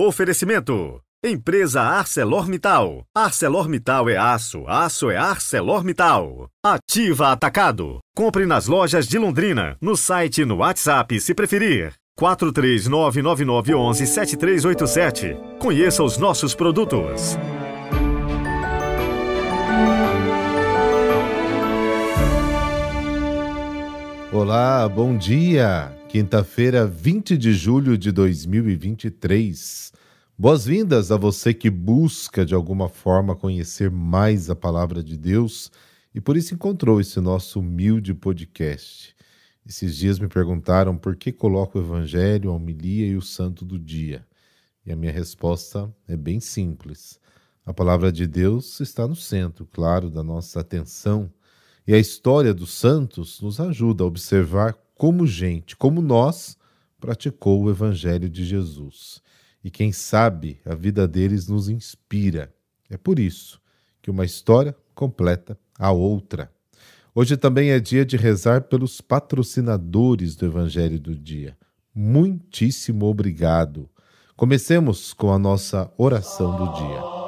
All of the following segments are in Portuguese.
Oferecimento: Empresa ArcelorMittal. ArcelorMittal é aço, aço é ArcelorMittal. Ativa Atacado. Compre nas lojas de Londrina, no site e no WhatsApp se preferir. 43999117387. Conheça os nossos produtos. Olá, bom dia! Quinta-feira, 20 de julho de 2023. Boas-vindas a você que busca de alguma forma conhecer mais a palavra de Deus e por isso encontrou esse nosso humilde podcast. Esses dias me perguntaram por que coloco o Evangelho, a homilia e o Santo do Dia. E a minha resposta é bem simples. A palavra de Deus está no centro, claro, da nossa atenção. E a história dos santos nos ajuda a observar como gente, como nós, praticou o Evangelho de Jesus. E quem sabe a vida deles nos inspira. É por isso que uma história completa a outra. Hoje também é dia de rezar pelos patrocinadores do Evangelho do Dia. Muitíssimo obrigado. Comecemos com a nossa oração do dia.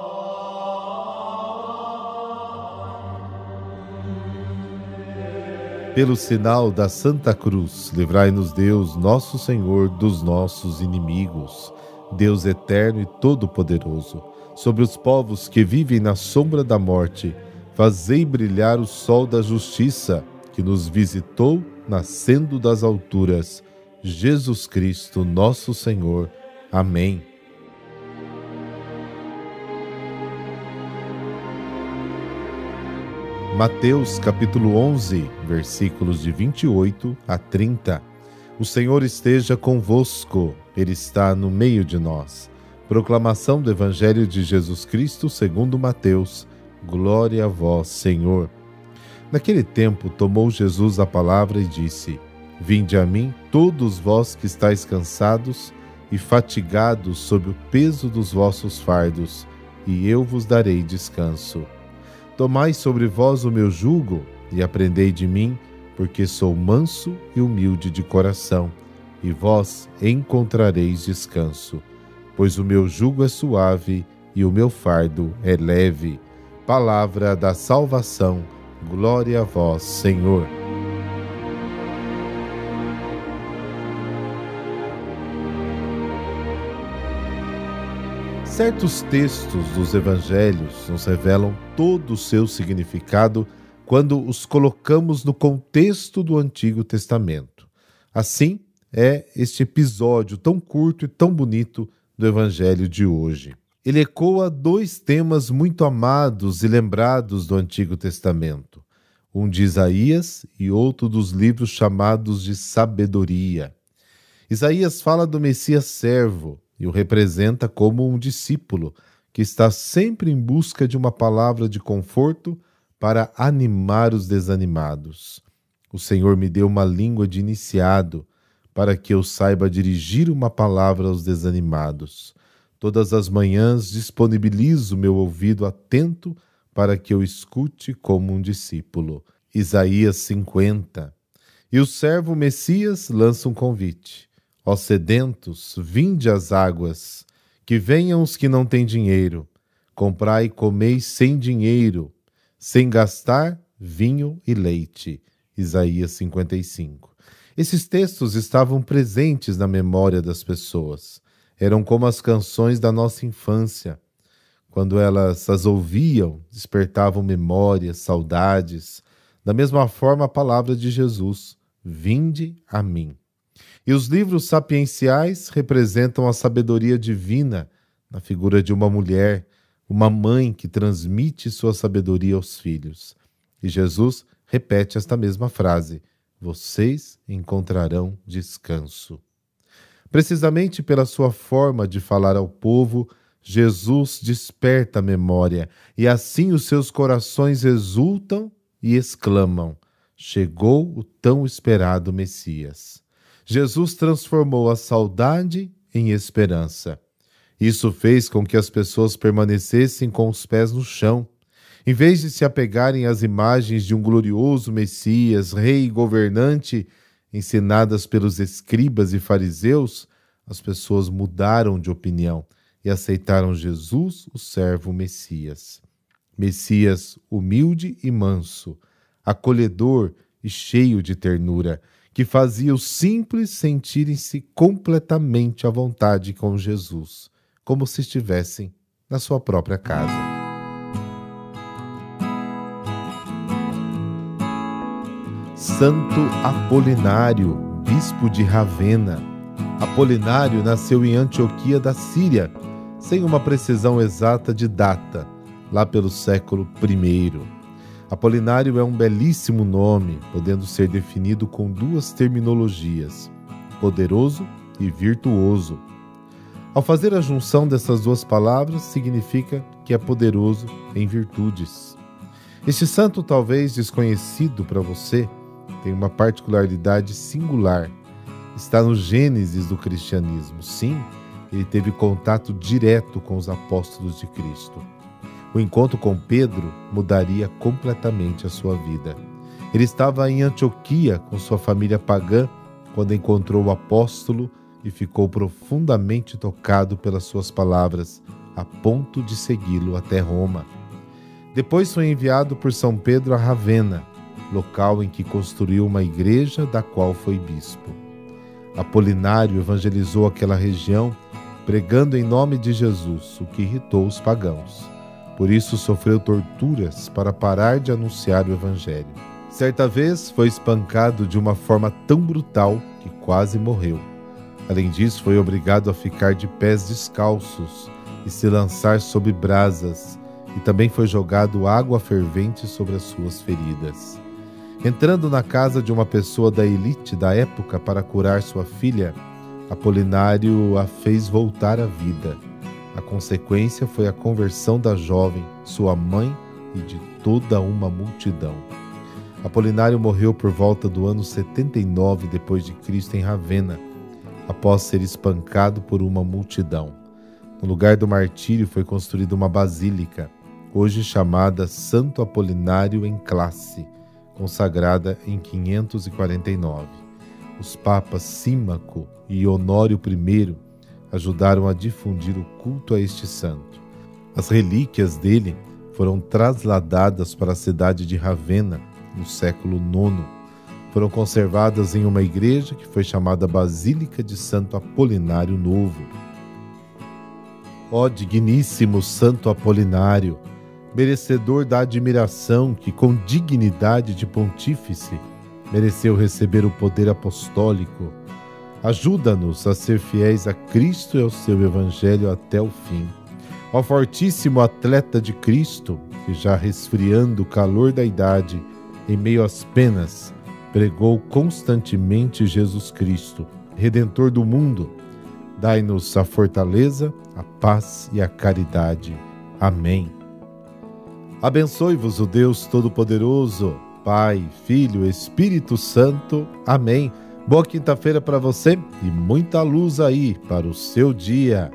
Pelo sinal da Santa Cruz, livrai-nos Deus, nosso Senhor, dos nossos inimigos. Deus eterno e todo-poderoso, sobre os povos que vivem na sombra da morte, fazei brilhar o sol da justiça, que nos visitou nascendo das alturas. Jesus Cristo, nosso Senhor. Amém. Mateus capítulo 11, versículos de 28 a 30. O Senhor esteja convosco, Ele está no meio de nós. Proclamação do Evangelho de Jesus Cristo segundo Mateus. Glória a vós, Senhor. Naquele tempo tomou Jesus a palavra e disse: Vinde a mim, todos vós que estáis cansados e fatigados sob o peso dos vossos fardos, e eu vos darei descanso. Tomai sobre vós o meu jugo e aprendei de mim, porque sou manso e humilde de coração, e vós encontrareis descanso. Pois o meu jugo é suave e o meu fardo é leve. Palavra da salvação. Glória a vós, Senhor. Certos textos dos evangelhos nos revelam todo o seu significado quando os colocamos no contexto do Antigo Testamento. Assim é este episódio tão curto e tão bonito do evangelho de hoje. Ele ecoa dois temas muito amados e lembrados do Antigo Testamento, um de Isaías e outro dos livros chamados de sabedoria. Isaías fala do Messias servo, e o representa como um discípulo que está sempre em busca de uma palavra de conforto para animar os desanimados. O Senhor me deu uma língua de iniciado, para que eu saiba dirigir uma palavra aos desanimados. Todas as manhãs disponibilizo meu ouvido atento para que eu escute como um discípulo. Isaías 50. E o servo Messias lança um convite. Ó sedentos, vinde às águas, que venham os que não têm dinheiro. Comprai e comei sem dinheiro, sem gastar vinho e leite. Isaías 55. Esses textos estavam presentes na memória das pessoas. Eram como as canções da nossa infância. Quando elas as ouviam, despertavam memórias, saudades. Da mesma forma, a palavra de Jesus, vinde a mim. E os livros sapienciais representam a sabedoria divina na figura de uma mulher, uma mãe que transmite sua sabedoria aos filhos. E Jesus repete esta mesma frase: vocês encontrarão descanso. Precisamente pela sua forma de falar ao povo, Jesus desperta a memória e assim os seus corações exultam e exclamam: chegou o tão esperado Messias. Jesus transformou a saudade em esperança. Isso fez com que as pessoas permanecessem com os pés no chão. Em vez de se apegarem às imagens de um glorioso Messias, rei e governante, ensinadas pelos escribas e fariseus, as pessoas mudaram de opinião e aceitaram Jesus, o servo Messias. Messias humilde e manso, acolhedor e cheio de ternura, que fazia os simples sentirem-se completamente à vontade com Jesus, como se estivessem na sua própria casa. Santo Apolinário, bispo de Ravenna. Apolinário nasceu em Antioquia da Síria, sem uma precisão exata de data, lá pelo século I. Apolinário é um belíssimo nome, podendo ser definido com duas terminologias, poderoso e virtuoso. Ao fazer a junção dessas duas palavras, significa que é poderoso em virtudes. Este santo, talvez desconhecido para você, tem uma particularidade singular. Está no Gênesis do cristianismo. Sim, ele teve contato direto com os apóstolos de Cristo. O encontro com Pedro mudaria completamente a sua vida. Ele estava em Antioquia com sua família pagã quando encontrou o apóstolo e ficou profundamente tocado pelas suas palavras, a ponto de segui-lo até Roma. Depois foi enviado por São Pedro a Ravenna, local em que construiu uma igreja da qual foi bispo. Apolinário evangelizou aquela região, pregando em nome de Jesus, o que irritou os pagãos. Por isso sofreu torturas para parar de anunciar o evangelho. Certa vez foi espancado de uma forma tão brutal que quase morreu. Além disso, foi obrigado a ficar de pés descalços e se lançar sob brasas, e também foi jogado água fervente sobre as suas feridas. Entrando na casa de uma pessoa da elite da época para curar sua filha, Apolinário a fez voltar à vida. A consequência foi a conversão da jovem, sua mãe e de toda uma multidão. Apolinário morreu por volta do ano 79 d.C. em Ravenna, após ser espancado por uma multidão. No lugar do martírio foi construída uma basílica, hoje chamada Santo Apolinário em Classe, consagrada em 549. Os papas Símaco e Honório I ajudaram a difundir o culto a este santo. As relíquias dele foram trasladadas para a cidade de Ravenna no século IX. Foram conservadas em uma igreja que foi chamada Basílica de Santo Apolinário Novo. Ó digníssimo Santo Apolinário, merecedor da admiração que com dignidade de pontífice mereceu receber o poder apostólico, ajuda-nos a ser fiéis a Cristo e ao seu Evangelho até o fim. Ó fortíssimo atleta de Cristo, que já resfriando o calor da idade, em meio às penas, pregou constantemente Jesus Cristo, Redentor do mundo, dai-nos a fortaleza, a paz e a caridade. Amém. Abençoe-vos o Deus Todo-Poderoso, Pai, Filho, Espírito Santo. Amém. Boa quinta-feira para você e muita luz aí para o seu dia.